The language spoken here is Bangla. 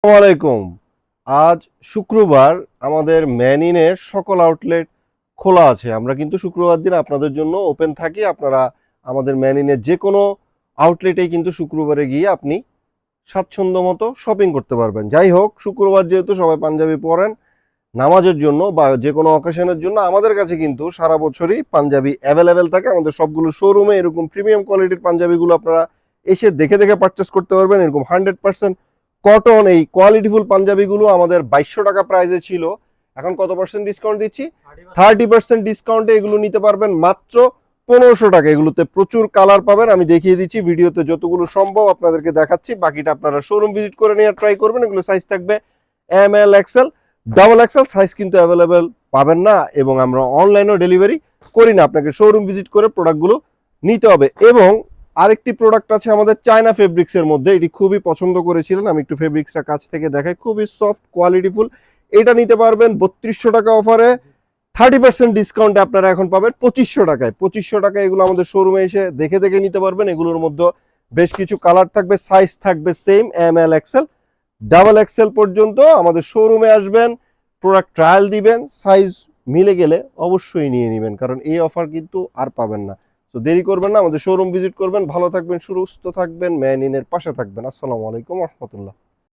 আসসালামু আলাইকুম। আজ শুক্রবার, আমাদের ম্যানিনের সকল আউটলেট খোলা আছে। আমরা কিন্তু শুক্রবার দিন আপনাদের জন্য ওপেন থাকি। আপনারা আমাদের ম্যানিনের যে কোনো আউটলেটেই কিন্তু শুক্রবারে গিয়ে আপনি স্বাচ্ছন্দ্য মতো শপিং করতে পারবেন। যাই হোক, শুক্রবার যেহেতু সবাই পাঞ্জাবি পরেন নামাজের জন্য বা যে কোনো অকেশনের জন্য, আমাদের কাছে কিন্তু সারা বছরই পাঞ্জাবি অ্যাভেলেবেল থাকে। আমাদের সবগুলো শোরুমে এরকম প্রিমিয়াম কোয়ালিটির পাঞ্জাবিগুলো আপনারা এসে দেখে দেখে পারচেস করতে পারবেন। এরকম 100% কটন এই কোয়ালিটিফুল পাঞ্জাবিগুলো আমাদের 2200 টাকা প্রাইসে ছিল, এখন কত পার্সেন্ট ডিসকাউন্ট দিচ্ছি? 30% ডিসকাউন্টে এগুলো নিতে পারবেন মাত্র 1500 টাকা। এগুলোতে প্রচুর কালার পাবেন, আমি দেখিয়ে দিচ্ছি ভিডিওতে যতগুলো সম্ভব আপনাদেরকে দেখাচ্ছি। বাকিটা আপনারা শোরুম ভিজিট করে নিয়ে ট্রাই করবেন। এগুলো সাইজ থাকবে ML XL XXL সাইজ কিন্তু অ্যাভেলেবেল পাবেন না, এবং আমরা অনলাইনেও ডেলিভারি করি না। আপনাকে শোরুম ভিজিট করে প্রোডাক্টগুলো নিতে হবে। এবং আরেকটি প্রোডাক্ট আছে আমাদের চায়না ফেব্রিক্সের মধ্যে, এটি খুবই পছন্দ করেছিলেন। আমি একটু ফেব্রিক্সটা কাছ থেকে দেখাই, খুবই সফট কোয়ালিটিফুল। এটা নিতে পারবেন 3200 টাকা অফারে। 30% ডিসকাউন্টে আপনারা এখন পাবেন 2500 টাকায়। 2500 টাকায় এগুলো আমাদের শোরুমে এসে দেখে দেখে নিতে পারবেন। এগুলোর মধ্যে বেশ কিছু কালার থাকবে, সাইজ থাকবে সেম ML XL XXL পর্যন্ত। আমাদের শোরুমে আসবেন, প্রোডাক্ট ট্রায়াল দিবেন, সাইজ মিলে গেলে অবশ্যই নিয়ে নেবেন, কারণ এই অফার কিন্তু আর পাবেন না। তো দেরি করবেন না, আমাদের শোরুম ভিজিট করবেন। ভালো থাকবেন, সুস্থ থাকবেন, ম্যান ইনের পাশে থাকবেন। আসসালামু আলাইকুম রহমতুল্লাহ।